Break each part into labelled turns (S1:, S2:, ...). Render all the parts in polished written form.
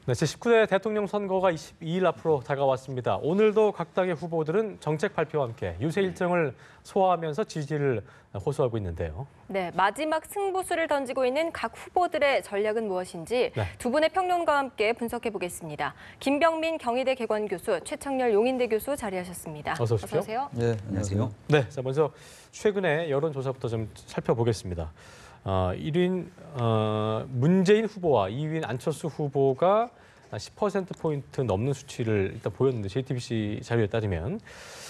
S1: 네, 제19대 대통령 선거가 22일 앞으로 다가왔습니다. 오늘도 각 당의 후보들은 정책 발표와 함께 유세 일정을 소화하면서 지지를 호소하고 있는데요.
S2: 네, 마지막 승부수를 던지고 있는 각 후보들의 전략은 무엇인지 두 분의 평론가와 함께 분석해 보겠습니다. 김병민 경희대 개관교수, 최창렬 용인대 교수 자리하셨습니다.
S1: 어서 오십시오.
S2: 어서 오세요.
S3: 네, 안녕하세요.
S1: 네, 자 먼저 최근의 여론조사부터 좀 살펴보겠습니다. 1위인 문재인 후보와 2위인 안철수 후보가 10%포인트 넘는 수치를 일단 보였는데 JTBC 자료에 따르면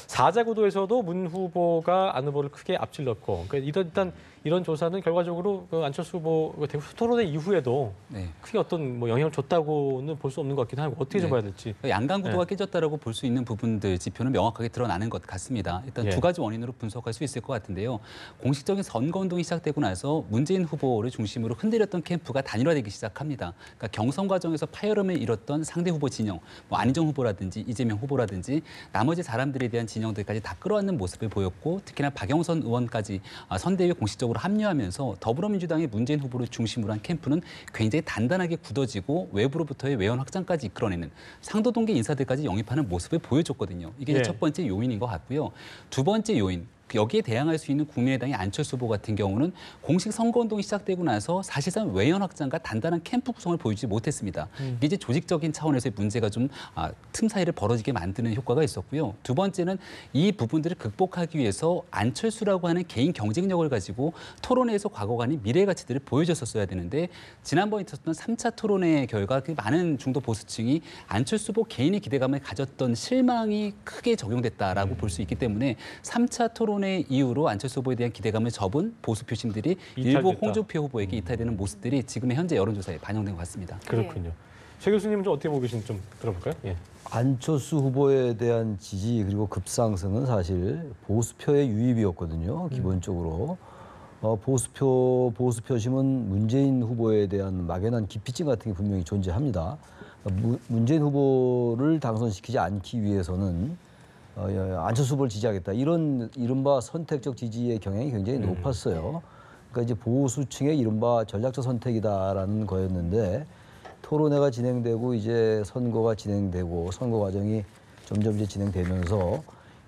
S1: 사자구도에서도 문 후보가 안 후보를 크게 앞질렀고, 그러니까 일단 이런 조사는 결과적으로 그 안철수 후보 대구 토론회 이후에도 크게 어떤 뭐 영향을 줬다고는 볼 수 없는 것 같기도 하고 어떻게 좀 봐야 될지.
S3: 양강 구도가 깨졌다라고 볼 수 있는 부분들 지표는 명확하게 드러나는 것 같습니다. 일단 두 가지 원인으로 분석할 수 있을 것 같은데요. 공식적인 선거운동이 시작되고 나서 문재인 후보를 중심으로 흔들렸던 캠프가 단일화되기 시작합니다. 그러니까 경선 과정에서 파열음을 잃었던 상대 후보 진영, 뭐 안희정 후보라든지 이재명 후보라든지 나머지 사람들에 대한 진영들까지 다 끌어안는 모습을 보였고, 특히나 박영선 의원까지 선대위에 공식적으로 합류하면서 더불어민주당의 문재인 후보를 중심으로 한 캠프는 굉장히 단단하게 굳어지고 외부로부터의 외연 확장까지 이끌어내는 상도 동계 인사들까지 영입하는 모습을 보여줬거든요. 이게 첫 번째 요인인 것 같고요. 두 번째 요인. 여기에 대항할 수 있는 국민의당의 안철수 후보 같은 경우는 공식 선거운동이 시작되고 나서 사실상 외연 확장과 단단한 캠프 구성을 보여주지 못했습니다. 이게 이제 조직적인 차원에서의 문제가 좀 틈 사이를 벌어지게 만드는 효과가 있었고요. 두 번째는 이 부분들을 극복하기 위해서 안철수라고 하는 개인 경쟁력을 가지고 토론회에서 과거가 아닌 미래의 가치들을 보여줬었어야 되는데, 지난번에 있었던 3차 토론회 결과 그 많은 중도 보수층이 안철수 후보 개인의 기대감을 가졌던 실망이 크게 적용됐다라고 볼 수 있기 때문에 3차 토론 이후로 안철수 후보에 대한 기대감을 접은 보수 표심들이 일부 홍준표 후보에게 이탈되는 모습들이 지금의 현재 여론조사에 반영된 것 같습니다.
S1: 그렇군요. 최 교수님은 좀 어떻게 보고 계신지 좀 들어볼까요? 예.
S4: 안철수 후보에 대한 지지 그리고 급상승은 사실 보수표의 유입이었거든요. 기본적으로. 보수 표심은 문재인 후보에 대한 막연한 기피증 같은 게 분명히 존재합니다. 문재인 후보를 당선시키지 않기 위해서는 안철수 후보를 지지하겠다. 이런 이른바 선택적 지지의 경향이 굉장히 높았어요. 그러니까 이제 보수층의 이른바 전략적 선택이다라는 거였는데, 토론회가 진행되고 이제 선거가 진행되고 선거 과정이 점점 이제 진행되면서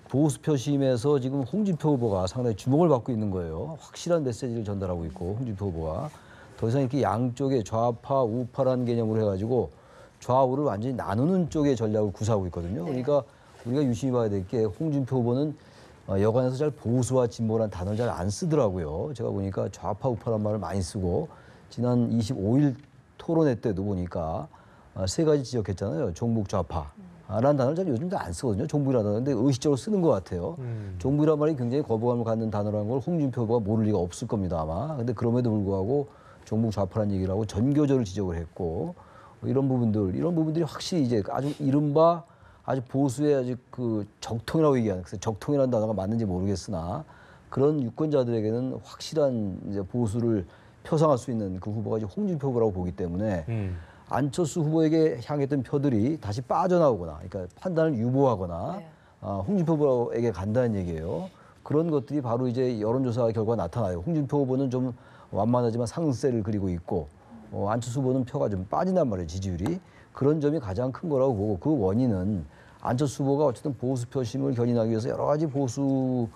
S4: 보수 표심에서 지금 홍준표 후보가 상당히 주목을 받고 있는 거예요. 확실한 메시지를 전달하고 있고, 홍준표 후보가 더 이상 이렇게 양쪽에 좌파, 우파라는 개념으로 해가지고 좌우를 완전히 나누는 쪽의 전략을 구사하고 있거든요. 그러니까 우리가 유심히 봐야 될 게, 홍준표 후보는 여간에서 잘 보수와 진보라는 단어를 잘 안 쓰더라고요. 제가 보니까 좌파 우파란 말을 많이 쓰고, 지난 25일 토론회 때도 보니까 세 가지 지적했잖아요. 종북 좌파라는 단어를 잘 요즘 잘 안 쓰거든요. 종북이라는 단어. 근데 의식적으로 쓰는 것 같아요. 종북이라는 말이 굉장히 거부감을 갖는 단어라는 걸 홍준표 후보가 모를 리가 없을 겁니다, 아마. 근데 그럼에도 불구하고 종북 좌파라는 얘기를 하고 전교조를 지적을 했고, 이런 부분들이 확실히 이제 아주 이른바 아주 보수의 아주 그 적통이라고 얘기하는, 적통이라는 단어가 맞는지 모르겠으나 그런 유권자들에게는 확실한 이제 보수를 표상할 수 있는 그 후보가 이제 홍준표 후보라고 보기 때문에 안철수 후보에게 향했던 표들이 다시 빠져나오거나, 그러니까 판단을 유보하거나 홍준표 후보에게 간다는 얘기예요. 그런 것들이 바로 이제 여론조사 결과 나타나요. 홍준표 후보는 좀 완만하지만 상승세를 그리고 있고, 안철수 후보는 표가 좀 빠진단 말이에요, 지지율이. 그런 점이 가장 큰 거라고 보고, 그 원인은 안철수 후보가 어쨌든 보수 표심을 견인하기 위해서 여러 가지 보수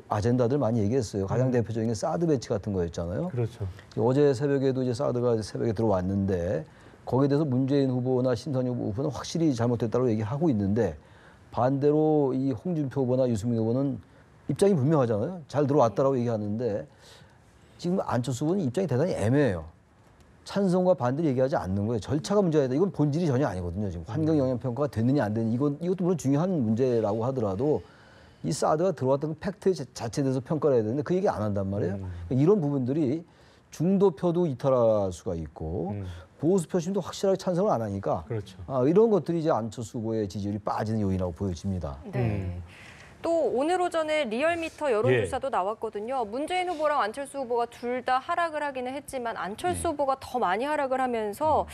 S4: 아젠다들 많이 얘기했어요. 가장 대표적인 게 사드 배치 같은 거였잖아요.
S1: 그렇죠.
S4: 어제 새벽에도 이제 사드가 새벽에 들어왔는데, 거기에 대해서 문재인 후보나 신선희 후보는 확실히 잘못됐다고 얘기하고 있는데, 반대로 이 홍준표 후보나 유승민 후보는 입장이 분명하잖아요. 잘 들어왔다라고 얘기하는데, 지금 안철수 후보는 입장이 대단히 애매해요. 찬성과 반대를 얘기하지 않는 거예요. 절차가 문제가 있다. 이건 본질이 전혀 아니거든요. 지금 환경 영향 평가가 됐느냐 안 됐느냐, 이것도 물론 중요한 문제라고 하더라도 이 사드가 들어왔던 그 팩트 자체에 대해서 평가를 해야 되는데 그 얘기 안 한단 말이에요. 이런 부분들이 중도표도 이탈할 수가 있고 보수 표심도 확실하게 찬성을 안 하니까,
S1: 그렇죠.
S4: 이런 것들이 이제 안철수 후보의 지지율이 빠지는 요인이라고 보여집니다.
S2: 네. 또 오늘 오전에 리얼미터 여론조사도 나왔거든요. 문재인 후보랑 안철수 후보가 둘 다 하락을 하기는 했지만 안철수 후보가 더 많이 하락을 하면서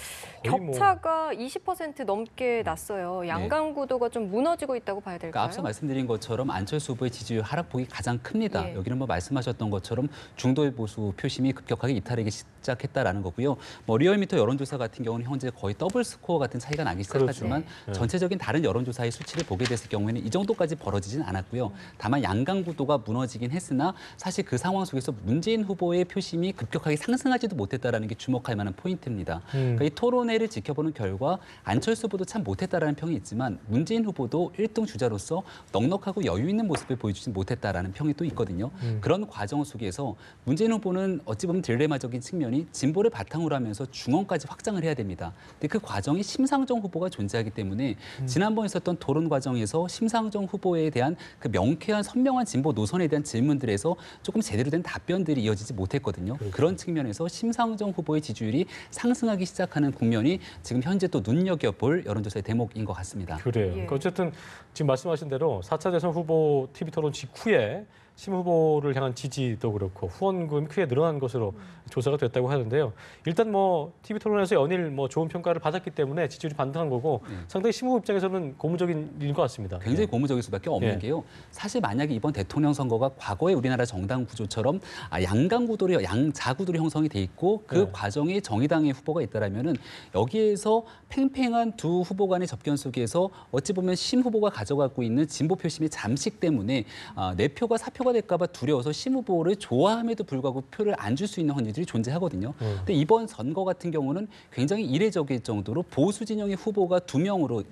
S2: 격차가 20% 넘게 났어요. 양강 구도가 좀 무너지고 있다고 봐야 될까요?
S3: 그러니까 앞서 말씀드린 것처럼 안철수 후보의 지지율 하락폭이 가장 큽니다. 여기는 뭐 말씀하셨던 것처럼 중도의 보수 표심이 급격하게 이탈하기 시작했다라는 거고요. 뭐 리얼미터 여론조사 같은 경우는 현재 거의 더블 스코어 같은 차이가 나기 시작하지만 전체적인 다른 여론조사의 수치를 보게 됐을 경우에는 이 정도까지 벌어지진 않았고요. 다만 양강 구도가 무너지긴 했으나 사실 그 상황 속에서 문재인 후보의 표심이 급격하게 상승하지도 못했다라는 게 주목할 만한 포인트입니다. 그러니까 이 토론회를 지켜보는 결과 안철수 후보도 참 못했다라는 평이 있지만 문재인 후보도 1등 주자로서 넉넉하고 여유 있는 모습을 보여주지 못했다라는 평이 또 있거든요. 그런 과정 속에서 문재인 후보는 어찌 보면 딜레마적인 측면이 진보를 바탕으로 하면서 중원까지 확장을 해야 됩니다. 근데 그 과정이 심상정 후보가 존재하기 때문에 지난번 있었던 토론 과정에서 심상정 후보에 대한 그 명쾌한 선명한 진보 노선에 대한 질문들에서 조금 제대로 된 답변들이 이어지지 못했거든요. 그런 측면에서 심상정 후보의 지지율이 상승하기 시작하는 국면이 지금 현재 또 눈여겨볼 여론조사의 대목인 것 같습니다.
S1: 그래요. 그러니까 어쨌든 지금 말씀하신 대로 4차 대선 후보 TV 토론 직후에 심 후보를 향한 지지도 그렇고 후원금이 크게 늘어난 것으로 조사가 됐다고 하는데요. 일단 뭐 TV 토론에서 연일 뭐 좋은 평가를 받았기 때문에 지지율이 반등한 거고 상당히 심 후보 입장에서는 고무적인 일인 것 같습니다.
S3: 굉장히 고무적일 수밖에 없는 게요. 사실 만약에 이번 대통령 선거가 과거의 우리나라 정당 구조처럼 양강 구도로 양자 구도로 형성이 돼 있고 그 과정에 정의당의 후보가 있다라면은 여기에서 팽팽한 두 후보 간의 접견 속에서 어찌 보면 심 후보가 가져가고 있는 진보 표심의 잠식 때문에 내 표가 사표가 될까 봐 두려워서 심 후보를 좋아함에도 불구하고 표를 안 줄 수 있는 헌지들이 존재하거든요. 근데 이번 선거 같은 경우는 굉장히 이례적일 정도로 보수 진영의 후보가 2명으로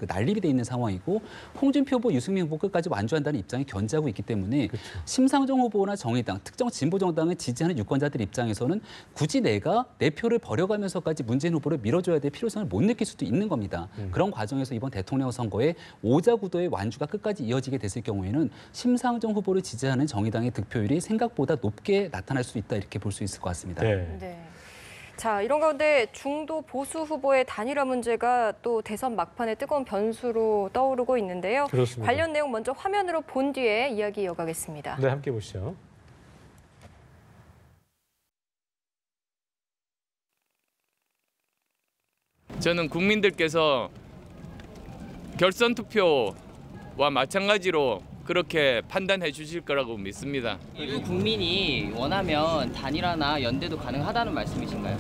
S3: 난립이 돼 있는 상황이고 홍준표 후보, 유승민 후보 끝까지 완주한다는 입장이 견지하고 있기 때문에 심상정 후보나 정의당, 특정 진보 정당을 지지하는 유권자들 입장에서는 굳이 내가 내 표를 버려가면서까지 문재인 후보를 밀어줘야 될 필요성을 못 느낄 수도 있는 겁니다. 그런 과정에서 이번 대통령 선거에 오자 구도의 완주가 끝까지 이어지게 됐을 경우에는 심상정 후보를 지지하는 정의당의 득표율이 생각보다 높게 나타날 수 있다 이렇게 볼 수 있을 것 같습니다.
S2: 네. 자, 이런 가운데 중도 보수 후보의 단일화 문제가 또 대선 막판에 뜨거운 변수로 떠오르고 있는데요.
S1: 그렇습니다.
S2: 관련 내용 먼저 화면으로 본 뒤에 이야기 이어가겠습니다.
S1: 네, 함께 보시죠.
S5: 저는 국민들께서 결선 투표와 마찬가지로 그렇게 판단해 주실 거라고 믿습니다.
S6: 일부 국민이 원하면 단일화나 연대도 가능하다는 말씀이신가요?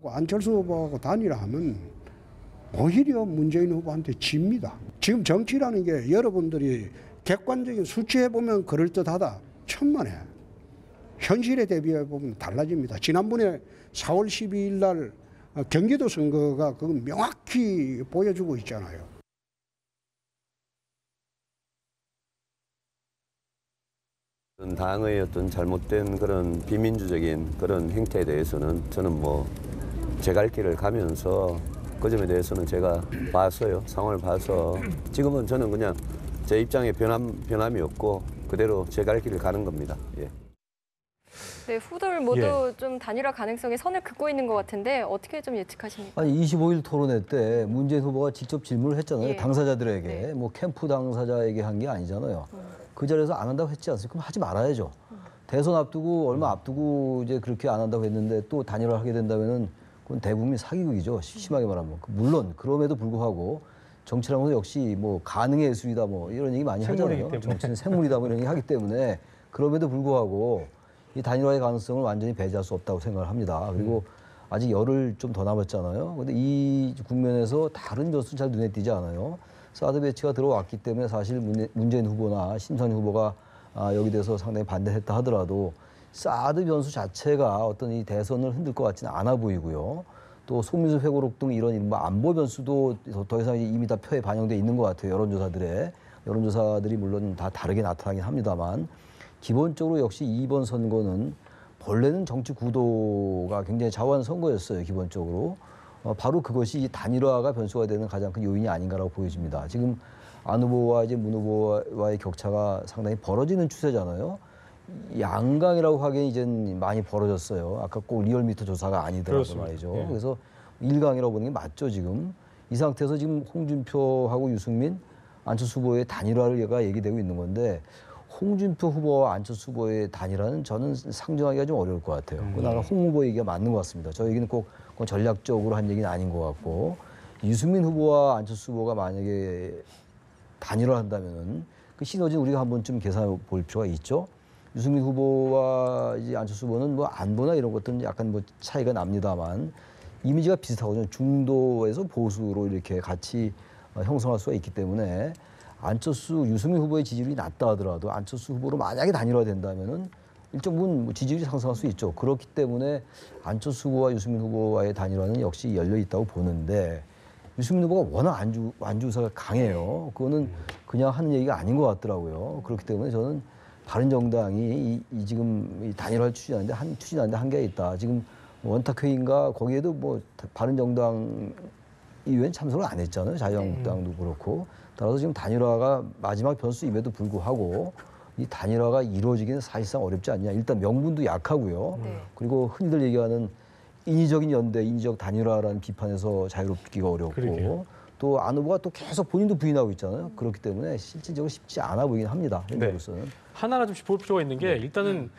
S7: 안철수 후보하고 단일화하면 오히려 문재인 후보한테 집니다. 지금 정치라는 게 여러분들이 객관적인 수치해 보면 그럴듯하다. 천만에. 현실에 대비해 보면 달라집니다. 지난번에 4월 12일 날 경기도 선거가 그건 명확히 보여주고 있잖아요.
S8: 당의 어떤 잘못된 그런 비민주적인 그런 행태에 대해서는 저는 뭐 제 갈 길을 가면서 그 점에 대해서는 제가 봤어요. 상황을 봐서 지금은 저는 그냥 제 입장에 변함이 없고 그대로 제 갈 길을 가는 겁니다. 예.
S2: 네, 후보들 모두 좀 단일화 가능성에 선을 긋고 있는 것 같은데 어떻게 좀 예측하십니까?
S4: 아니 25일 토론회 때 문재인 후보가 직접 질문을 했잖아요. 당사자들에게.
S2: 네.
S4: 뭐 캠프 당사자에게 한 게 아니잖아요. 그 자리에서 안 한다고 했지 않습니까? 그럼 하지 말아야죠. 대선 앞두고 얼마 앞두고 이제 그렇게 안 한다고 했는데 또 단일화를 하게 된다면은 그건 대국민 사기극이죠. 심하게 말하면. 물론 그럼에도 불구하고 정치라는 것은 역시 뭐 가능의 예술이다 뭐 이런 얘기 많이 하잖아요. 정치는 생물이다 뭐 이런 얘기 하기 때문에 그럼에도 불구하고 이 단일화의 가능성을 완전히 배제할 수 없다고 생각을 합니다. 그리고 아직 열흘 좀 더 남았잖아요. 그런데 이 국면에서 다른 변수는 잘 눈에 띄지 않아요. 사드 배치가 들어왔기 때문에 사실 문재인 후보나 심상정 후보가 여기 대해서 상당히 반대했다 하더라도 사드 변수 자체가 어떤 이 대선을 흔들 것 같지는 않아 보이고요. 또 소민수 회고록 등 이런 이른바 안보 변수도 더 이상 이미 다 표에 반영돼 있는 것 같아요. 여론조사들이 물론 다 다르게 나타나긴 합니다만 기본적으로 역시 이번 선거는 본래는 정치 구도가 굉장히 좌우한 선거였어요. 기본적으로. 바로 그것이 이 단일화가 변수가 되는 가장 큰 요인이 아닌가라고 보여집니다. 지금 안 후보와 이제 문 후보와의 격차가 상당히 벌어지는 추세잖아요. 양강이라고 하기엔 이제 많이 벌어졌어요. 아까 꼭 리얼미터 조사가 아니더라도 말이죠. 그래서 일강이라고 보는 게 맞죠 지금. 이 상태에서 지금 홍준표하고 유승민, 안철수 후보의 단일화를 얘기되고 있는 건데 홍준표 후보와 안철수 후보의 단일화는 저는 상정하기가 좀 어려울 것 같아요. 나는 홍 후보 얘기가 맞는 것 같습니다. 저 얘기는 꼭 전략적으로 한 얘기는 아닌 것 같고 유승민 후보와 안철수 후보가 만약에 단일화를 한다면은 그 시너지는 우리가 한 번쯤 계산해 볼 필요가 있죠. 유승민 후보와 이제 안철수 후보는 뭐 안보나 이런 것들은 약간 뭐 차이가 납니다만 이미지가 비슷하거든요. 중도에서 보수로 이렇게 같이 형성할 수가 있기 때문에 안철수, 유승민 후보의 지지율이 낮다 하더라도 안철수 후보로 만약에 단일화된다면은 일정 부분 지지율이 상승할 수 있죠. 그렇기 때문에 안철수 후보와 유승민 후보와의 단일화는 역시 열려 있다고 보는데 유승민 후보가 워낙 안주 의사가 강해요. 그거는 그냥 하는 얘기가 아닌 것 같더라고요. 그렇기 때문에 저는 바른정당이 지금 이 단일화를 추진하는데 한계가 있다. 지금 원탁회의인가 거기에도 뭐 바른정당 이외엔 참석을 안 했잖아요. 자유한국당도 그렇고. 따라서 지금 단일화가 마지막 변수임에도 불구하고 이 단일화가 이루어지기는 사실상 어렵지 않냐. 일단 명분도 약하고요. 그리고 흔히들 얘기하는 인위적인 연대, 인위적 단일화라는 비판에서 자유롭기가 어렵고
S1: 그러게요.
S4: 또 안 후보가 또 계속 본인도 부인하고 있잖아요. 그렇기 때문에 실질적으로 쉽지 않아 보이긴 합니다. 현재로서는.
S1: 하나하나 좀 볼 필요가 있는 게 일단은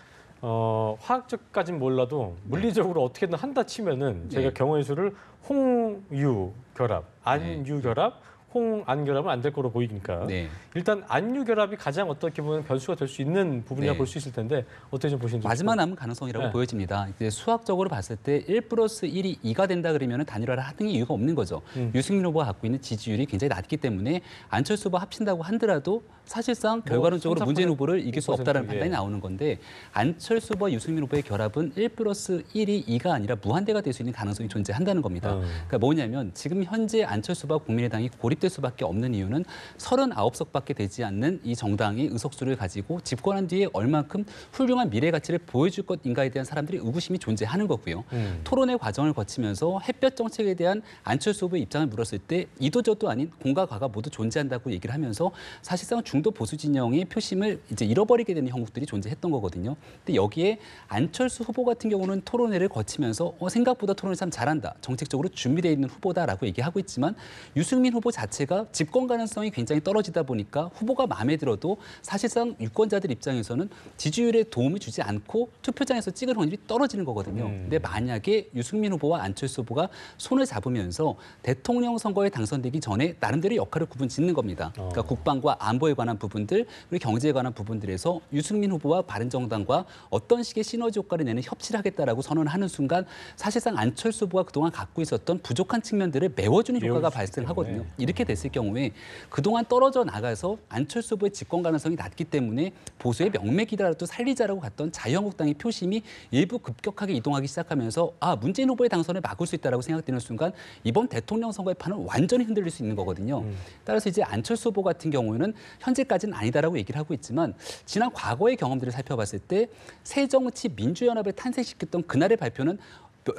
S1: 화학적까지는 몰라도 물리적으로 어떻게든 한다 치면은 저희가 경우의 수를 홍유 결합, 안유 결합, 홍안 결합은 안 될 거로 보이니까 일단 안유 결합이 가장 어떻게 보면 변수가 될 수 있는 부분이라 볼 수 있을 텐데 어떻게 좀 보시는지
S3: 마지막 남은 가능성이라고 보여집니다. 이제 수학적으로 봤을 때 1+1이 2가 된다 그러면 단일화를 하는 이유가 없는 거죠. 유승민 후보가 갖고 있는 지지율이 굉장히 낮기 때문에 안철수 후보 합친다고 하더라도 사실상 결과론적으로 문재인 후보를 이길 수 없다는 판단이 나오는 건데 안철수 후보와 유승민 후보의 결합은 1+1이 2가 아니라 무한대가 될 수 있는 가능성이 존재한다는 겁니다. 그러니까 뭐냐면 지금 현재 안철수 후보와 국민의당이 고립될 수밖에 없는 이유는 39석밖에 되지 않는 이 정당의 의석수를 가지고 집권한 뒤에 얼만큼 훌륭한 미래 가치를 보여줄 것인가에 대한 사람들의 의구심이 존재하는 거고요. 토론의 과정을 거치면서 햇볕 정책에 대한 안철수 후보의 입장을 물었을 때 이도저도 아닌 공과 과가 모두 존재한다고 얘기를 하면서 사실상 중도 보수 진영의 표심을 이제 잃어버리게 되는 형국들이 존재했던 거거든요. 근데 여기에 안철수 후보 같은 경우는 토론회를 거치면서 생각보다 토론을 참 잘한다. 정책적으로 준비되어 있는 후보다라고 얘기하고 있지만 유승민 후보 자체가 집권 가능성이 굉장히 떨어지다 보니까 후보가 마음에 들어도 사실상 유권자들 입장에서는 지지율에 도움을 주지 않고 투표장에서 찍을 확률이 떨어지는 거거든요. 근데 만약에 유승민 후보와 안철수 후보가 손을 잡으면서 대통령 선거에 당선되기 전에 나름대로 역할을 구분 짓는 겁니다. 그러니까 국방과 안보에 관한 부분들 그리고 경제에 관한 부분들에서 유승민 후보와 바른정당과 어떤 식의 시너지 효과를 내는 협치를 하겠다라고 선언하는 순간 사실상 안철수 후보가 그동안 갖고 있었던 부족한 측면들을 메워주는 효과가 발생하거든요. 이렇게 됐을 경우에 그동안 떨어져 나가서 안철수 후보의 집권 가능성이 낮기 때문에 보수의 명맥이라도 살리자라고 갔던 자유한국당의 표심이 일부 급격하게 이동하기 시작하면서 문재인 후보의 당선을 막을 수 있다라고 생각되는 순간 이번 대통령 선거의 판은 완전히 흔들릴 수 있는 거거든요. 따라서 이제 안철수 후보 같은 경우에는 현재까지는 아니다라고 얘기를 하고 있지만 지난 과거의 경험들을 살펴봤을 때 새정치민주연합을 탄생시켰던 그날의 발표는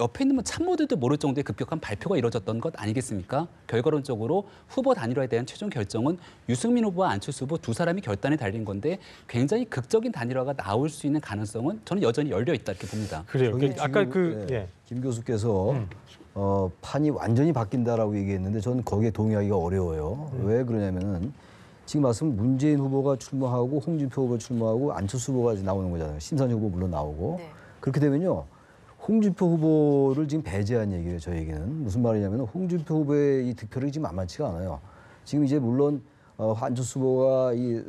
S3: 옆에 있는 참모들도 모를 정도의 급격한 발표가 이루어졌던 것 아니겠습니까? 결과론적으로 후보 단일화에 대한 최종 결정은 유승민 후보와 안철수 후보 두 사람이 결단에 달린 건데 굉장히 극적인 단일화가 나올 수 있는 가능성은 저는 여전히 열려 있다 이렇게 봅니다.
S1: 그래요. 아까
S4: 김 교수께서 판이 완전히 바뀐다라고 얘기했는데 저는 거기에 동의하기가 어려워요. 왜 그러냐면은 지금 말씀 문재인 후보가 출마하고 홍준표 후보가 출마하고 안철수 후보가 나오는 거잖아요. 심상정 후보 물론 나오고 그렇게 되면요. 홍준표 후보를 지금 배제한 얘기예요. 저 얘기는. 무슨 말이냐면 홍준표 후보의 이 득표력이 지금 만만치가 않아요. 지금 이제 물론 안철수 후보가 이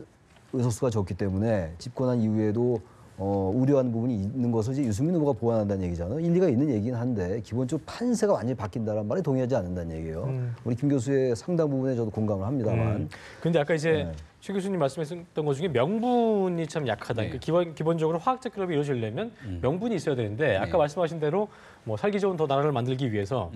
S4: 의석수가 적기 때문에 집권한 이후에도 우려하는 부분이 있는 것을 이제 유승민 후보가 보완한다는 얘기잖아요. 일리가 있는 얘기긴 한데 기본적으로 판세가 완전히 바뀐다는 말에 동의하지 않는다는 얘기예요. 우리 김 교수의 상당 부분에 저도 공감을 합니다만.
S1: 근데 아까 이제 최 교수님 말씀하셨던 것 중에 명분이 참 약하다. 그러니까 기본적으로 화학적 결합이 이루어지려면 명분이 있어야 되는데 아까 말씀하신 대로 뭐 살기 좋은 더 나라를 만들기 위해서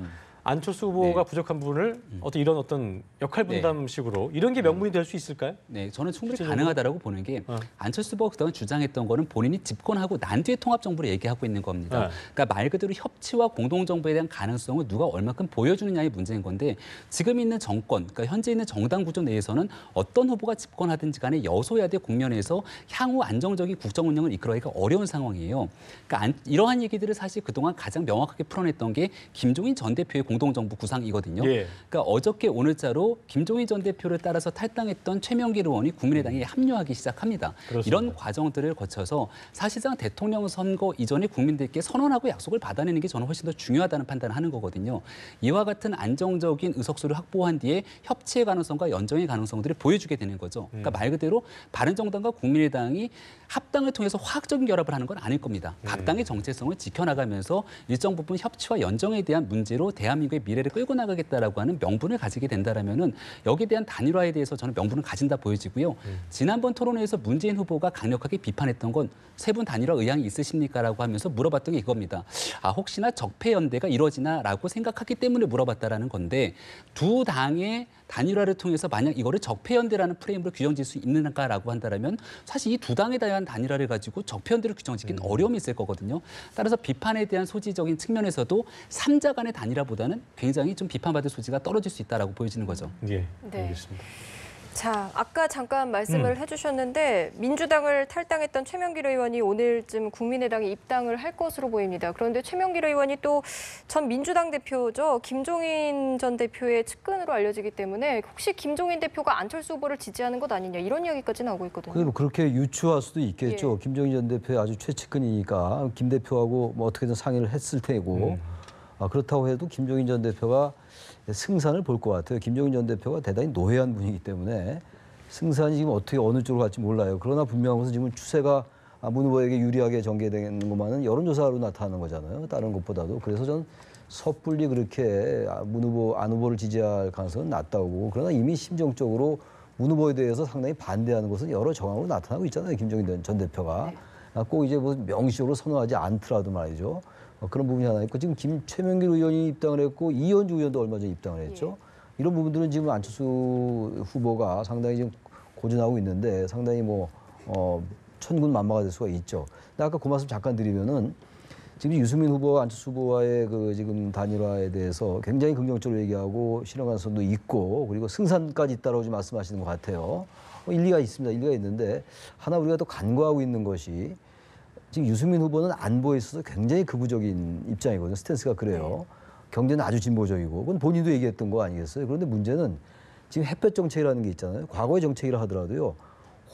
S1: 안철수 후보가 부족한 부분을 이런 어떤 역할 분담식으로 이런 게 명분이 될 수 있을까요?
S3: 네, 저는 충분히 가능하다라고 보는 게 안철수 후보가 그동안 주장했던 거는 본인이 집권하고 난 뒤에 통합정부를 얘기하고 있는 겁니다. 그러니까 말 그대로 협치와 공동정부에 대한 가능성을 누가 얼마큼 보여주느냐의 문제인 건데 지금 있는 정권, 그러니까 현재 있는 정당 구조 내에서는 어떤 후보가 집권하든지 간에 여소야대 국면에서 향후 안정적인 국정 운영을 이끌어가기가 어려운 상황이에요. 그러니까 이러한 얘기들을 사실 그동안 가장 명확하게 풀어냈던 게 김종인 전 대표의 공동정부 구상이거든요.
S1: 예.
S3: 그러니까 어저께 오늘자로 김종인 전 대표를 따라서 탈당했던 최명길 의원이 국민의당에 합류하기 시작합니다.
S1: 그렇습니다.
S3: 이런 과정들을 거쳐서 사실상 대통령 선거 이전에 국민들께 선언하고 약속을 받아내는 게 저는 훨씬 더 중요하다는 판단을 하는 거거든요. 이와 같은 안정적인 의석수를 확보한 뒤에 협치의 가능성과 연정의 가능성들을 보여주게 되는 거죠. 그러니까 말 그대로 바른정당과 국민의당이 합당을 통해서 화학적인 결합을 하는 건 아닐 겁니다. 각 당의 정체성을 지켜나가면서 일정 부분 협치와 연정에 대한 문제로 대한민국의 미래를 끌고 나가겠다라고 하는 명분을 가지게 된다라면은 여기에 대한 단일화에 대해서 저는 명분을 가진다 보여지고요. 지난번 토론회에서 문재인 후보가 강력하게 비판했던 건 세 분 단일화 의향이 있으십니까라고 하면서 물어봤던 게 이겁니다. 혹시나 적폐연대가 이루어지나라고 생각하기 때문에 물어봤다라는 건데 두 당의 단일화를 통해서 만약 이거를 적폐연대라는 프레임으로 규정질 수 있는가라고 한다면 사실 이 두 당에 대한 단일화를 가지고 적폐연대로 규정짓기는 어려움이 있을 거거든요. 따라서 비판에 대한 소지적인 측면에서도 3자 간의 단일화보다는 굉장히 좀 비판받을 소지가 떨어질 수 있다라고 보여지는 거죠.
S1: 예,
S2: 네.
S1: 알겠습니다.
S2: 자, 아까 잠깐 말씀을 해주셨는데 민주당을 탈당했던 최명길 의원이 오늘쯤 국민의당에 입당을 할 것으로 보입니다. 그런데 최명길 의원이 또 전 민주당 대표죠. 김종인 전 대표의 측근으로 알려지기 때문에 혹시 김종인 대표가 안철수 후보를 지지하는 것 아니냐 이런 이야기까지 나오고 있거든요.
S4: 뭐 그렇게 유추할 수도 있겠죠.
S2: 예.
S4: 김종인 전 대표의 아주 최측근이니까 김 대표하고 뭐 어떻게든 상의를 했을 테고 그렇다고 해도 김종인 전 대표가 승산을 볼 것 같아요. 김종인 전 대표가 대단히 노회한 분이기 때문에 승산이 지금 어떻게 어느 쪽으로 갈지 몰라요. 그러나 분명한 것은 지금 추세가 문 후보에게 유리하게 전개되는 것만은 여론조사로 나타나는 거잖아요. 다른 것보다도. 그래서 저는 섣불리 그렇게 문 후보, 안 후보를 지지할 가능성은 낮다고 보고 그러나 이미 심정적으로 문 후보에 대해서 상당히 반대하는 것은 여러 정황으로 나타나고 있잖아요. 김종인 전 대표가. 꼭 이제 뭐 명시적으로 선언하지 않더라도 말이죠. 그런 부분이 하나 있고 지금 최명길 의원이 입당을 했고 이현주 의원도 얼마 전에 입당을 했죠. 이런 부분들은 지금 안철수 후보가 상당히 지금 고전하고 있는데 상당히 천군만마가 될 수가 있죠. 근데 아까 그 말씀 잠깐 드리면은 지금 유승민 후보와 안철수 후보와의 그 지금 단일화에 대해서 굉장히 긍정적으로 얘기하고 실현 가능성도 있고 그리고 승산까지 있다라고 지금 말씀하시는 것 같아요. 일리가 있습니다. 일리가 있는데 하나 우리가 또 간과하고 있는 것이 지금 유승민 후보는 안보에 있어서 굉장히 극우적인 입장이거든요. 스탠스가 그래요. 경제는 아주 진보적이고 그건 본인도 얘기했던 거 아니겠어요? 그런데 문제는 지금 햇볕 정책이라는 게 있잖아요. 과거의 정책이라 하더라도요.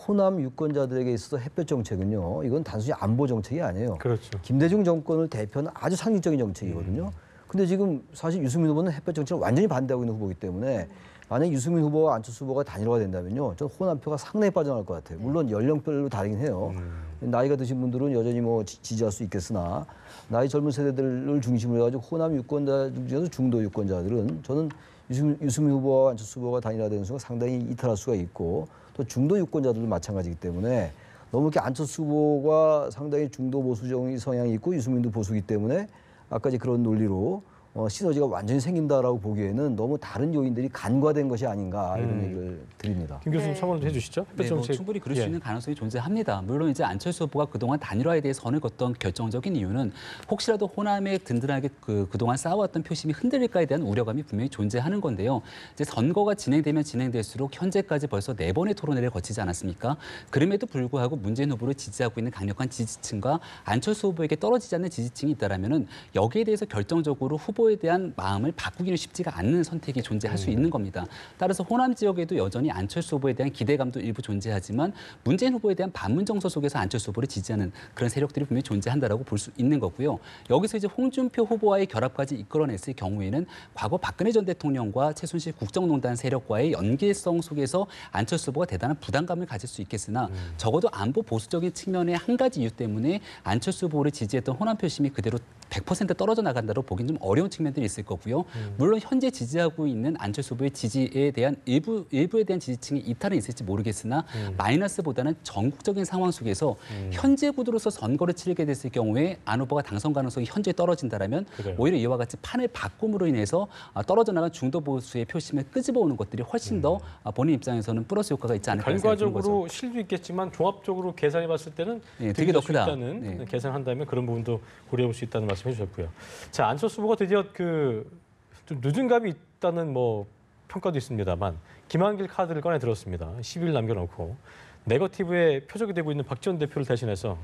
S4: 호남 유권자들에게 있어서 햇볕 정책은요. 이건 단순히 안보 정책이 아니에요. 그렇죠. 김대중 정권을 대표하는 아주 상징적인 정책이거든요. 근데 지금 사실 유승민 후보는 햇볕 정책을 완전히 반대하고 있는 후보이기 때문에 만약 유승민 후보와 안철수 후보가 단일화가 된다면요. 저는 호남표가 상당히 빠져나갈 것 같아요. 물론 연령별로 다르긴 해요. 나이가 드신 분들은 여전히 지지할 수 있겠으나 나이 젊은 세대들을 중심으로 해가지고 호남 유권자 중에서 중도 유권자들은 저는 유승민 후보와 안철수 후보가 단일화되는 순간 상당히 이탈할 수가 있고 또 중도 유권자들도 마찬가지이기 때문에 너무 이렇게 안철수 후보가 상당히 중도 보수적인 성향이 있고 유승민도 보수이기 때문에 아까 이제 그런 논리로 시너지가 완전히 생긴다라고 보기에는 너무 다른 요인들이 간과된 것이 아닌가 이런 얘기를 드립니다.
S1: 김 교수님 첨언 해주시죠.
S3: 네, 충분히 그럴 수 있는 가능성이 존재합니다. 물론 이제 안철수 후보가 그동안 단일화에 대해서 선을 걷던 결정적인 이유는 혹시라도 호남에 든든하게 그동안 쌓아왔던 표심이 흔들릴까에 대한 우려감이 분명히 존재하는 건데요. 이제 선거가 진행되면 진행될수록 현재까지 벌써 4번의 토론회를 거치지 않았습니까? 그럼에도 불구하고 문재인 후보를 지지하고 있는 강력한 지지층과 안철수 후보에게 떨어지지 않는 지지층이 있다라면은 여기에 대해서 결정적으로 후보에 대한 마음을 바꾸기는 쉽지가 않는 선택이 존재할 수 있는 겁니다. 따라서 호남 지역에도 여전히 안철수 후보에 대한 기대감도 일부 존재하지만 문재인 후보에 대한 반문 정서 속에서 안철수 후보를 지지하는 그런 세력들이 분명히 존재한다라고 볼 수 있는 거고요. 여기서 이제 홍준표 후보와의 결합까지 이끌어냈을 경우에는 과거 박근혜 전 대통령과 최순실 국정농단 세력과의 연계성 속에서 안철수 후보가 대단한 부담감을 가질 수 있겠으나 적어도 안보 보수적인 측면의 한 가지 이유 때문에 안철수 후보를 지지했던 호남 표심이 그대로 100% 떨어져 나간다고 보기는 좀 어려운 측면들이 있을 거고요. 물론 현재 지지하고 있는 안철수 후보의 지지에 대한 일부에 대한 지지층이 이탈은 있을지 모르겠으나 마이너스보다는 전국적인 상황 속에서 현재 구도로서 선거를 치르게 됐을 경우에 안 후보가 당선 가능성이 현재 떨어진다라면 오히려 이와 같이 판을 바꿈으로 인해서 떨어져 나간 중도 보수의 표심을 끄집어오는 것들이 훨씬 더 본인 입장에서는 플러스 효과가 있지 않을까 생각하는 거죠.
S1: 결과적으로 실도 있겠지만 종합적으로 계산해봤을 때는
S3: 되게 더 크다.
S1: 있다는 계산한다면 그런 부분도 고려해볼 수 있다는 말씀해 주셨고요. 자, 안철수 후보가 드디어 좀 늦은 감이 있다는 평가도 있습니다만 김한길 카드를 꺼내 들었습니다. 10일 남겨놓고 네거티브에 표적이 되고 있는 박지원 대표를 대신해서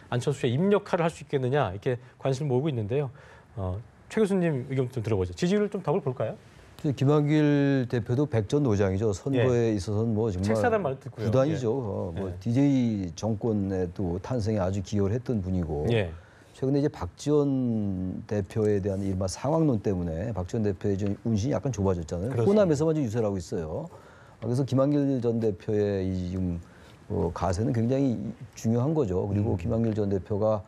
S1: 안철수의 입력할을 할 수 있겠느냐 이렇게 관심을 모으고 있는데요. 최 교수님 의견 좀 들어보죠. 지지율 좀 덕을 볼까요?
S4: 김한길 대표도 백전노장이죠. 선거에 있어서는 뭐 정말
S1: 책사단 말 듣고요.
S4: 구단이죠. 뭐 DJ 정권에도 탄생에 아주 기여를 했던 분이고 최근에 이제 박지원 대표에 대한 이른바 상황론 때문에 박지원 대표의 좀 운신이 약간 좁아졌잖아요.
S1: 그렇습니다.
S4: 호남에서만 좀 유세를 하고 있어요. 그래서 김한길 전 대표의 이 지금 가세는 굉장히 중요한 거죠. 그리고 김한길 전 대표가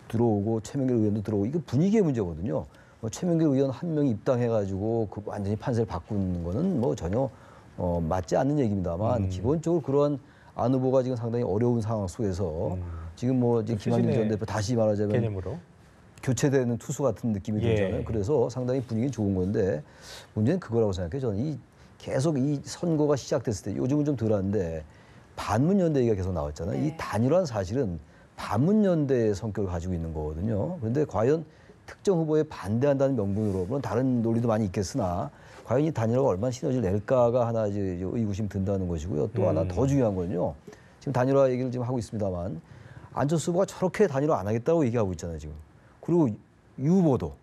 S4: 들어오고 최명길 의원도 들어오고 이거 분위기의 문제거든요. 최명길 의원 한 명이 입당해가지고 그 완전히 판세를 바꾸는 거는 뭐 전혀 맞지 않는 얘기입니다만 기본적으로 그런 안 후보가 지금 상당히 어려운 상황 속에서 지금 뭐 이제 김한길 전 대표 다시 말하자면
S1: 개념으로.
S4: 교체되는 투수 같은 느낌이 들잖아요. 그래서 상당히 분위기 좋은 건데 문제는 그거라고 생각해요. 저는 계속 이 선거가 시작됐을 때 요즘은 좀 덜한데 반문연대 얘기가 계속 나왔잖아요. 이 단일화는 사실은 반문연대의 성격을 가지고 있는 거거든요. 그런데 과연 특정 후보에 반대한다는 명분으로 물론 다른 논리도 많이 있겠으나 과연 이 단일화가 얼마나 시너지를 낼까가 하나 이제 의구심이 든다는 것이고요. 또 하나 더 중요한 건요. 지금 단일화 얘기를 지금 하고 있습니다만 안철수 후보가 저렇게 단일화 안 하겠다고 얘기하고 있잖아요. 지금. 그리고 유 후보도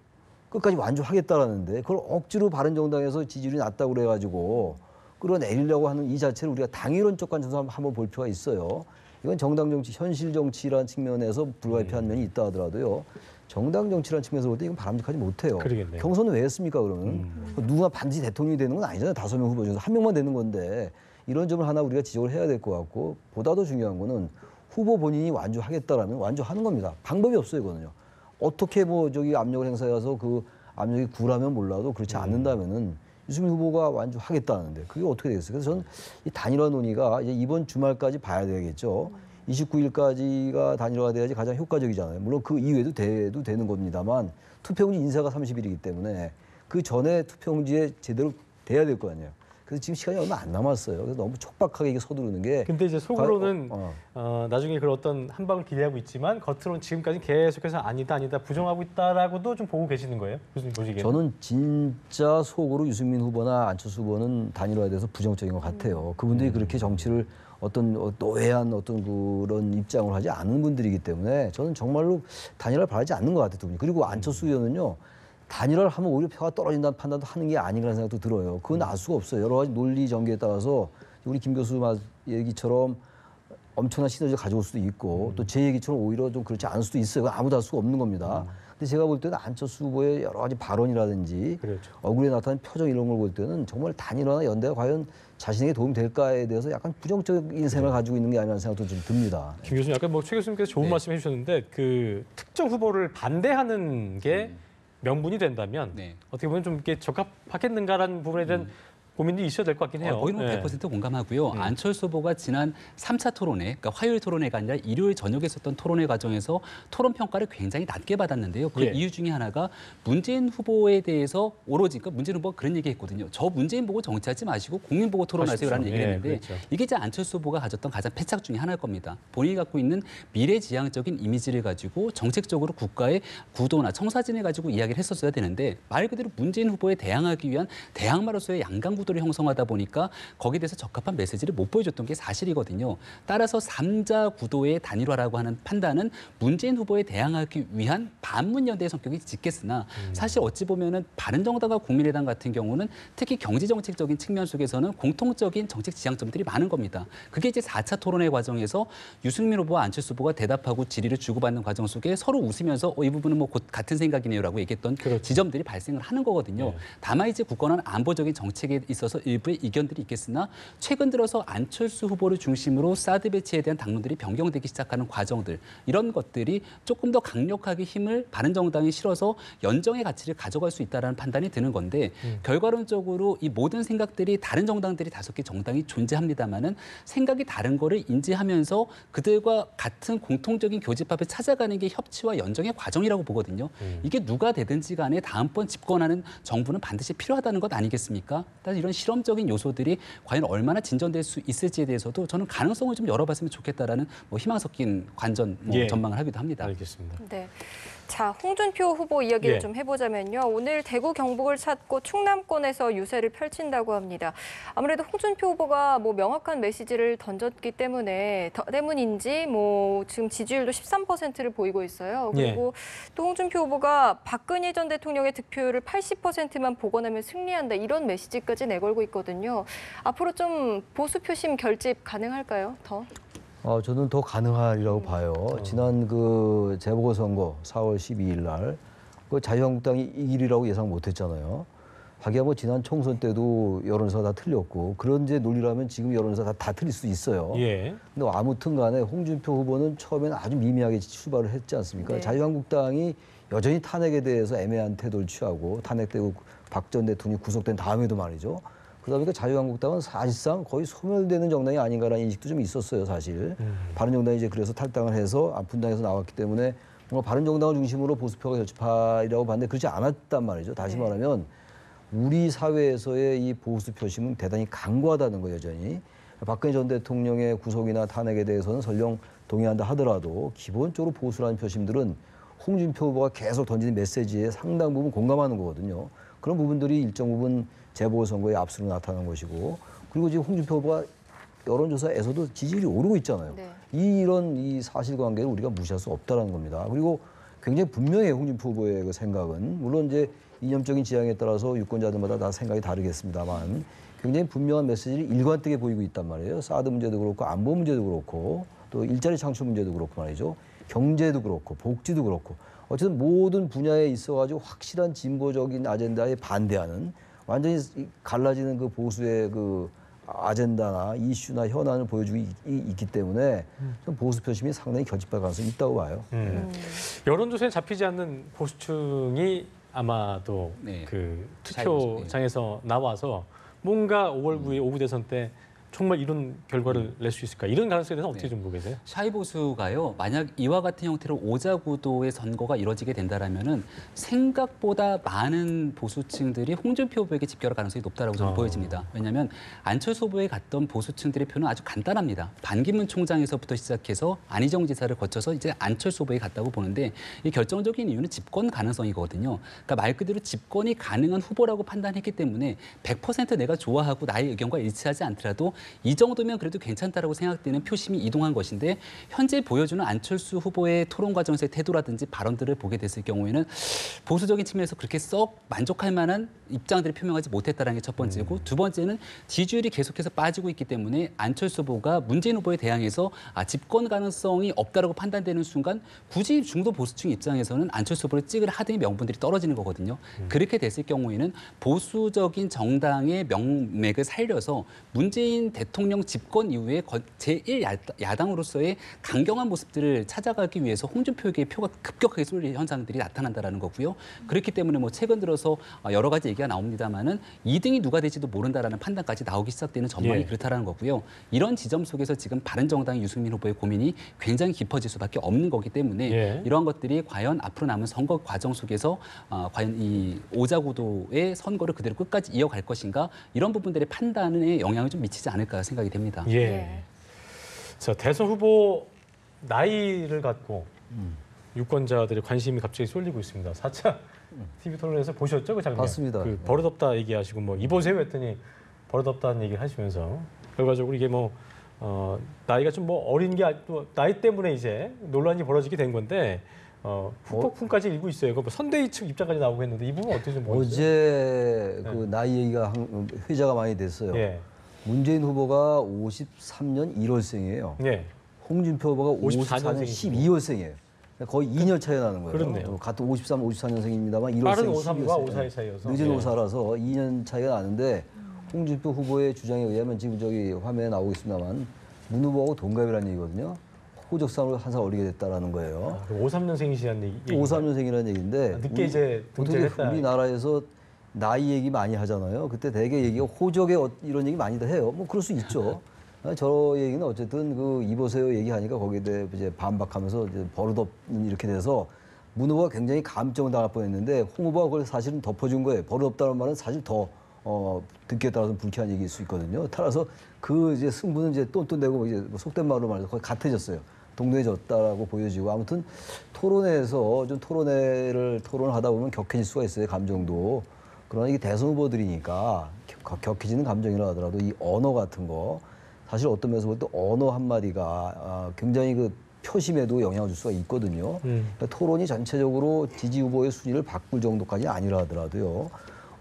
S4: 끝까지 완주하겠다라는데 그걸 억지로 바른정당에서 지지율이 낮다고 그래가지고 끌어내리려고 하는 이 자체를 우리가 당위론적 관점에서 한번 볼 필요가 있어요. 이건 정당 정치, 현실 정치라는 측면에서 불가피한 면이 있다 하더라도요. 정당 정치라는 측면에서 볼 때 이건 바람직하지 못해요.
S1: 그러겠네요.
S4: 경선은 왜 했습니까 그러면? 누가 반드시 대통령이 되는 건 아니잖아요. 5명 후보 중에서 1명만 되는 건데 이런 점을 하나 우리가 지적을 해야 될 것 같고 보다 더 중요한 거는 후보 본인이 완주하겠다라면 완주하는 겁니다. 방법이 없어요 이거는요. 어떻게 뭐 저기 압력을 행사해서 그 압력이 굴하면 몰라도 그렇지 않는다면은 유승민 후보가 완주하겠다는데 그게 어떻게 되겠어요? 그래서 저는 이 단일화 논의가 이제 이번 주말까지 봐야 되겠죠. 29일까지가 단일화가 돼야지 가장 효과적이잖아요. 물론 그 이후에도 돼도 되는 겁니다만 투표용지 인쇄가 30일이기 때문에 그 전에 투표용지에 제대로 돼야 될 거 아니에요. 그래서 지금 시간이 얼마 안 남았어요. 그래서 너무 촉박하게 이게 서두르는 게.
S1: 근데 이제 속으로는 나중에 그런 어떤 한 방을 기대하고 있지만 겉으로는 지금까지 계속해서 아니다 부정하고 있다라고도 좀 보고 계시는 거예요? 교수님 보시기에는?
S4: 저는 진짜 속으로 유승민 후보나 안철수 후보는 단일화에 대해서 부정적인 것 같아요. 그분들이 그렇게 정치를 어떤 노회한 어떤 그런 입장을 하지 않은 분들이기 때문에 저는 정말로 단일화를 바라지 않는 것 같아요. 두 분이. 그리고 안철수 의원은요. 단일화를 하면 오히려 표가 떨어진다는 판단도 하는 게 아닌가라는 생각도 들어요. 그건 알 수가 없어요. 여러 가지 논리 전개에 따라서 우리 김 교수 얘기처럼 엄청난 시너지를 가져올 수도 있고 또 제 얘기처럼 오히려 좀 그렇지 않을 수도 있어요. 그건 아무도 알 수가 없는 겁니다. 근데 제가 볼 때는 안철수 후보의 여러 가지 발언이라든지
S1: 그렇죠.
S4: 얼굴에 나타난 표정 이런 걸 볼 때는 정말 단일화나 연대가 과연 자신에게 도움이 될까에 대해서 약간 부정적인 생각을 가지고 있는 게 아니라는 생각도 좀 듭니다.
S1: 김 교수님, 아까 뭐 최 교수님께서 좋은 말씀 해주셨는데 그 특정 후보를 반대하는 게 명분이 된다면 어떻게 보면 좀 이렇게 적합하겠는가라는 부분에 대한 고민도 있어야 될 것 같긴 해요.
S3: 거의 100% 공감하고요. 안철수 후보가 지난 3차 토론회, 그러니까 화요일 토론회가 아니라 일요일 저녁에 있었던 토론회 과정에서 토론 평가를 굉장히 낮게 받았는데요. 그 이유 중에 하나가 문재인 후보에 대해서 오로지, 그러니까 문재인 후보가 그런 얘기했거든요. 저 문재인 보고 정치하지 마시고 국민 보고 토론하세요라는 얘기를 했는데 이게 이제 안철수 후보가 가졌던 가장 패착 중에 하나일 겁니다. 본인이 갖고 있는 미래지향적인 이미지를 가지고 정책적으로 국가의 구도나 청사진을 가지고 이야기를 했었어야 되는데 말 그대로 문재인 후보에 대항하기 위한 대항마로서의 양강 구도를 형성하다 보니까 거기에 대해서 적합한 메시지를 못 보여줬던 게 사실이거든요. 따라서 3자 구도의 단일화라고 하는 판단은 문재인 후보에 대항하기 위한 반문연대의 성격이 짙겠으나 사실 어찌 보면은 바른정당과 국민의당 같은 경우는 특히 경제정책적인 측면 속에서는 공통적인 정책 지향점들이 많은 겁니다. 그게 이제 4차 토론회 과정에서 유승민 후보와 안철수 후보가 대답하고 질의를 주고받는 과정 속에 서로 웃으면서 이 부분은 뭐 곧 같은 생각이네요라고 얘기했던 지점들이 발생을 하는 거거든요. 다만 이제 굳건한 안보적인 정책에 있어서 일부의 이견들이 있겠으나 최근 들어서 안철수 후보를 중심으로 사드 배치에 대한 당론들이 변경되기 시작하는 과정들 이런 것들이 조금 더 강력하게 힘을 바른정당에 실어서 연정의 가치를 가져갈 수 있다는 판단이 드는 건데 결과론적으로 이 모든 생각들이 다른 정당들이 5개 정당이 존재합니다마는 생각이 다른 거를 인지하면서 그들과 같은 공통적인 교집합을 찾아가는 게 협치와 연정의 과정이라고 보거든요. 이게 누가 되든지 간에 다음번 집권하는 정부는 반드시 필요하다는 것 아니겠습니까? 이런 실험적인 요소들이 과연 얼마나 진전될 수 있을지에 대해서도 저는 가능성을 좀 열어봤으면 좋겠다라는 뭐 희망 섞인 관전 전망을 하기도 합니다.
S1: 알겠습니다.
S2: 네. 자, 홍준표 후보 이야기를
S1: 예.
S2: 좀 해보자면요. 오늘 대구 경북을 찾고 충남권에서 유세를 펼친다고 합니다. 아무래도 홍준표 후보가 뭐 명확한 메시지를 던졌기 때문인지 뭐 지금 지지율도 13%를 보이고 있어요. 그리고 또 홍준표 후보가 박근혜 전 대통령의 득표율을 80%만 복원하면 승리한다 이런 메시지까지 내걸고 있거든요. 앞으로 좀 보수 표심 결집 가능할까요? 더?
S4: 저는 더 가능하리라고 봐요. 지난 그 재보궐선거 4월 12일 날 그 자유한국당이 이기리라고 예상 못했잖아요. 하기야 뭐 지난 총선 때도 여론조사 다 틀렸고 그런 제 논리라면 지금 여론조사 다 틀릴 수 있어요.
S1: 예.
S4: 근데 아무튼간에 홍준표 후보는 처음에는 아주 미미하게 출발을 했지 않습니까?
S2: 네.
S4: 자유한국당이 여전히 탄핵에 대해서 애매한 태도를 취하고 탄핵되고 박 전 대통령이 구속된 다음에도 말이죠. 그러다 보니까 자유한국당은 사실상 거의 소멸되는 정당이 아닌가라는 인식도 좀 있었어요, 사실. 바른정당이 이제 그래서 탈당을 해서 분당에서 나왔기 때문에 뭔가 바른정당을 중심으로 보수표가 결집하리라고 봤는데 그렇지 않았단 말이죠. 다시 말하면 우리 사회에서의 이 보수 표심은 대단히 강고하다는 거예요, 여전히. 박근혜 전 대통령의 구속이나 탄핵에 대해서는 설령 동의한다 하더라도 기본적으로 보수라는 표심들은 홍준표 후보가 계속 던지는 메시지에 상당 부분 공감하는 거거든요. 그런 부분들이 일정 부분 재보궐선거의 압수로 나타난 것이고 그리고 지금 홍준표 후보가 여론조사에서도 지지율이 오르고 있잖아요.
S2: 네.
S4: 이런 이 사실관계를 우리가 무시할 수 없다는 겁니다. 그리고 굉장히 분명해요, 홍준표 후보의 그 생각은. 물론 이제 이념적인 지향에 따라서 유권자들마다 다 생각이 다르겠습니다만 굉장히 분명한 메시지를 일관되게 보이고 있단 말이에요. 사드 문제도 그렇고 안보 문제도 그렇고 또 일자리 창출 문제도 그렇고 말이죠. 경제도 그렇고 복지도 그렇고 어쨌든 모든 분야에 있어가지고 확실한 진보적인 아젠다에 반대하는 완전히 갈라지는 그 보수의 그 아젠다나 이슈나 현안을 보여주고 있기 때문에 좀 보수 표심이 상당히 결집할 가능성이 있다고 봐요.
S1: 여론조사에 잡히지 않는 보수층이 아마도
S3: 네.
S1: 그 투표장에서 나와서 뭔가 5월 9일 오후 대선 때 정말 이런 결과를 낼 수 있을까? 이런 가능성에 대해서 어떻게 좀 보고 계세요?
S3: 샤이 보수가요. 만약 이와 같은 형태로 오자구도의 선거가 이루어지게 된다라면은 생각보다 많은 보수층들이 홍준표 후보에게 집결할 가능성이 높다라고 저는 보여집니다. 왜냐하면 안철수 후보에 갔던 보수층들의 표는 아주 간단합니다. 반기문 총장에서부터 시작해서 안희정 지사를 거쳐서 이제 안철수 후보에 갔다고 보는데 이 결정적인 이유는 집권 가능성이거든요. 그러니까 말 그대로 집권이 가능한 후보라고 판단했기 때문에 100% 내가 좋아하고 나의 의견과 일치하지 않더라도 이 정도면 그래도 괜찮다라고 생각되는 표심이 이동한 것인데 현재 보여주는 안철수 후보의 토론 과정에서의 태도라든지 발언들을 보게 됐을 경우에는 보수적인 측면에서 그렇게 썩 만족할 만한 입장들을 표명하지 못했다는 게 첫 번째고 두 번째는 지지율이 계속해서 빠지고 있기 때문에 안철수 후보가 문재인 후보에 대항해서 집권 가능성이 없다라고 판단되는 순간 굳이 중도 보수층 입장에서는 안철수 후보를 찍을 하등의 명분들이 떨어지는 거거든요. 그렇게 됐을 경우에는 보수적인 정당의 명맥을 살려서 문재인 대통령 집권 이후에 제1야당으로서의 강경한 모습들을 찾아가기 위해서 홍준표에게 표가 급격하게 쏠릴 현상들이 나타난다는 거고요. 그렇기 때문에 뭐 최근 들어서 여러 가지 얘기가 나옵니다만은 2등이 누가 될지도 모른다라는 판단까지 나오기 시작되는 전망이 그렇다라는 거고요. 이런 지점 속에서 지금 바른정당의 유승민 후보의 고민이 굉장히 깊어질 수밖에 없는 거기 때문에 이러한 것들이 과연 앞으로 남은 선거 과정 속에서 과연 이 오자구도의 선거를 그대로 끝까지 이어갈 것인가 이런 부분들의 판단에 영향을 좀 미치지 않을까 생각이 됩니다.
S1: 자, 대선 후보 나이를 갖고 유권자들의 관심이 갑자기 쏠리고 있습니다. 4차 TV 토론에서 보셨죠? 그 장면?
S4: 봤습니다.
S1: 그 버릇없다 얘기하시고 뭐 이보세요 했더니 버릇없다는 얘기를 하시면서 결과적으로 이게 뭐 나이가 좀 뭐 어린 게 또 나이 때문에 이제 논란이 벌어지게 된 건데 후폭풍까지 일고 있어요. 그 선대위 측 입장까지 나오고 했는데 이 부분 어떻게 좀 보세요?
S4: 어제 그 나이 얘기가 회자가 많이 됐어요. 문재인 후보가 53년 1월생이에요. 홍준표 후보가 54년 12월생이에요. 거의 2년 차이가 나는 거예요.
S1: 그렇네요.
S4: 같은 53, 54년생입니다만 1월생
S1: 빠른 53과 54의 차이여서.
S4: 늦은 54라서 2년 차이가 나는데 홍준표 후보의 주장에 의하면 지금 저기 화면에 나오고 있습니다만 문 후보하고 동갑이라는 얘기거든요. 호적상으로 한 살 어리게 됐다라는 거예요.
S1: 53년생이시라는 얘기.
S4: 53년생이라는 얘기인데
S1: 늦게 이제
S4: 어떻게
S1: 했다.
S4: 우리나라에서 나이 얘기 많이 하잖아요. 그때 대개 얘기가 호적에 이런 얘기 많이들 해요. 뭐 그럴 수 있죠. 저 얘기는 어쨌든 그 이보세요 얘기하니까 거기에 대해 이제 반박하면서 이제 버릇없는 이렇게 돼서 문 후보가 굉장히 감점을 당할 뻔했는데 홍 후보가 그걸 사실은 덮어준 거예요. 버릇없다는 말은 사실 더 듣기에 따라서 불쾌한 얘기일 수 있거든요. 따라서 그 이제 승부는 이제 똔똔대고 이제 속된 말로 말해서 거의 같아졌어요. 동료해졌다라고 보여지고 아무튼 토론회에서 좀 토론을 하다 보면 격해질 수가 있어요, 감정도. 그러나 이게 대선 후보들이니까 격해지는 감정이라 하더라도 이 언어 같은 거 사실 어떤 면에서 볼 때 언어 한마디가 굉장히 그 표심에도 영향을 줄 수가 있거든요. 그러니까 토론이 전체적으로 지지 후보의 순위를 바꿀 정도까지 아니라 하더라도요.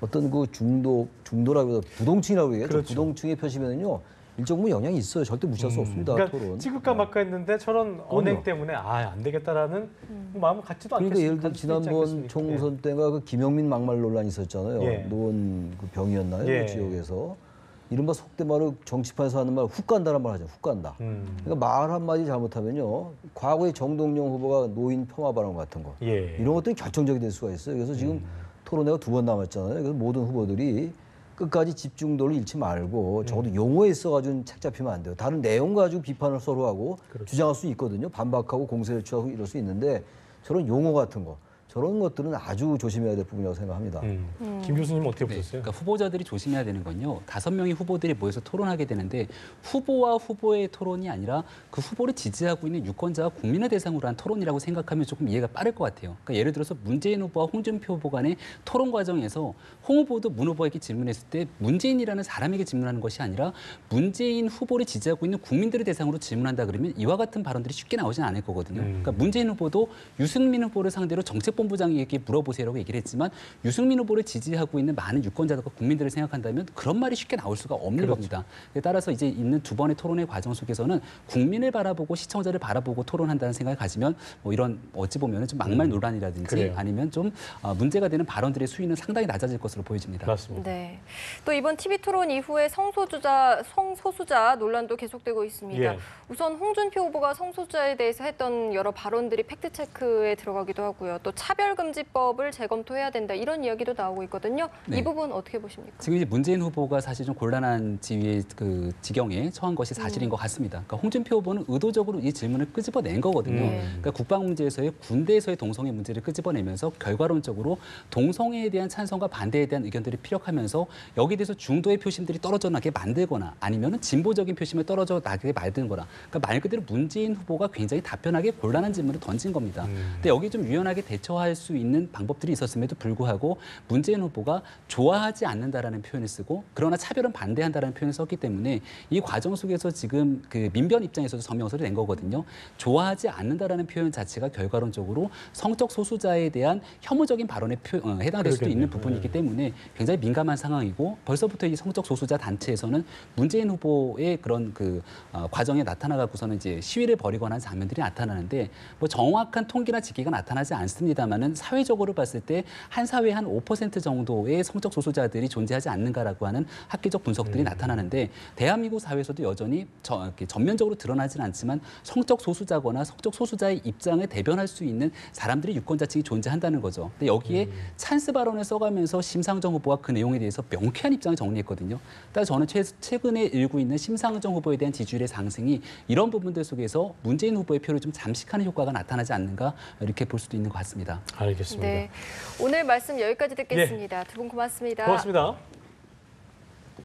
S4: 어떤 그 중도라고 부동층이라고 얘기해요.
S1: 그렇죠.
S4: 부동층의 표심에는요. 일정 부분 영향이 있어요. 절대 무시할 수 없습니다.
S1: 그러니까
S4: 토론.
S1: 찍을까 말까 했는데 저런 언행 때문에 안 되겠다라는 마음 같지도 않겠습니까?
S4: 그러니까 예를 들어 지난번 총선 때가 그 김영민 막말 논란이 있었잖아요.
S1: 예.
S4: 노원 그 병이었나요?
S1: 예.
S4: 그 지역에서. 이른바 속된 말로 정치판에서 하는 말 훅 간다는 말 하죠. 훅 간다. 그러니까 말 한마디 잘못하면요. 과거에 정동영 후보가 노인 폄하 발언 같은 거.
S1: 예.
S4: 이런 것들이 결정적이 될 수가 있어요. 그래서 지금 토론회가 2번 남았잖아요. 그래서 모든 후보들이 끝까지 집중도를 잃지 말고 적어도 용어에 있어가지고 책 잡히면 안 돼요. 다른 내용 가지고 비판을 서로 하고
S1: 그렇죠.
S4: 주장할 수 있거든요. 반박하고 공세를 취하고 이럴 수 있는데 저런 용어 같은 거 저런 것들은 아주 조심해야 될 부분이라고 생각합니다.
S1: 김 교수님 어떻게
S3: 네,
S1: 보셨어요?
S3: 그러니까 후보자들이 조심해야 되는 건요. 5명의 후보들이 모여서 토론하게 되는데 후보와 후보의 토론이 아니라 그 후보를 지지하고 있는 유권자와 국민을 대상으로 한 토론이라고 생각하면 조금 이해가 빠를 것 같아요. 그러니까 예를 들어서 문재인 후보와 홍준표 후보 간의 토론 과정에서 홍 후보도 문 후보에게 질문했을 때 문재인이라는 사람에게 질문하는 것이 아니라 문재인 후보를 지지하고 있는 국민들을 대상으로 질문한다 그러면 이와 같은 발언들이 쉽게 나오지는 않을 거거든요. 그러니까 문재인 후보도 유승민 후보를 상대로 정책본부장에게 물어보세요라고 얘기를 했지만 유승민 후보를 지지하고 있는 많은 유권자들과 국민들을 생각한다면 그런 말이 쉽게 나올 수가 없는
S1: 그렇죠.
S3: 겁니다. 따라서 이제 있는 2번의 토론회 과정 속에서는 국민을 바라보고 시청자를 바라보고 토론한다는 생각을 가지면 뭐 이런 어찌 보면 좀 막말 논란이라든지
S1: 그래요.
S3: 아니면 좀 문제가 되는 발언들의 수위는 상당히 낮아질 것으로 보여집니다.
S1: 맞습니다.
S2: 네. 또 이번 TV 토론 이후에 성소수자 논란도 계속되고 있습니다.
S1: 예.
S2: 우선 홍준표 후보가 성소수자에 대해서 했던 여러 발언들이 팩트 체크에 들어가기도 하고요. 또 차별금지법을 재검토해야 된다 이런 이야기도 나오고 있거든요.
S3: 네.
S2: 이 부분 어떻게 보십니까?
S3: 지금 이제 문재인 후보가 사실 좀 곤란한 지위의 그 지경에 처한 것이 사실인 것 같습니다. 그러니까 홍준표 후보는 의도적으로 이 질문을 끄집어낸 거거든요. 그러니까 국방 문제에서의 군대에서의 동성애 문제를 끄집어내면서 결과론적으로 동성애에 대한 찬성과 반대에 대한 의견들이 피력하면서 여기에 대해서 중도의 표심들이 떨어져 나게 만들거나 아니면은 진보적인 표심을 떨어져 나게 만들거나 그러니까 말 그대로 문재인 후보가 굉장히 답변하게 곤란한 질문을 던진 겁니다. 근데 여기 좀 유연하게 대처할 수 있는 방법들이 있었음에도 불구하고 문재인 후보가 좋아하지 않는다라는 표현을 쓰고 그러나 차별은 반대한다라는 표현을 썼기 때문에 이 과정 속에서 지금 그 민변 입장에서도 성명서를 낸 거거든요. 좋아하지 않는다라는 표현 자체가 결과론적으로 성적 소수자에 대한 혐오적인 발언에 해당될 수도 있는 부분이기 때문에 굉장히 민감한 상황이고 벌써부터 이 성적 소수자 단체에서는 문재인 후보의 그런 그 과정에 나타나가고서는 이제 시위를 벌이거나 하는 장면들이 나타나는데 뭐 정확한 통계나 집계가 나타나지 않습니다만은 사회적으로 봤을 때 한 사회에 한 5% 정도의 성적 소수자들이 존재하지 않는가라고 하는 학계적 분석들이 나타나는데 대한민국 사회에서도 여전히 전면적으로 드러나지는 않지만 성적 소수자거나 성적 소수자의 입장을 대변할 수 있는 사람들이 유권자층이 존재한다는 거죠. 근데 여기에 찬스 발언을 써가면서 심상정 후보가 그 내용에 대해서 명쾌한 입장을 정리했거든요. 따라서 저는 최근에 일고 있는 심상정 후보에 대한 지지율의 상승이 이런 부분들 속에서 문재인 후보의 표를 좀 잠식하는 효과가 나타나지 않는가 이렇게 볼 수도 있는 것 같습니다.
S1: 알겠습니다.
S2: 네. 오늘 말씀 여기까지 듣겠습니다. 두 분 고맙습니다.
S1: 고맙습니다.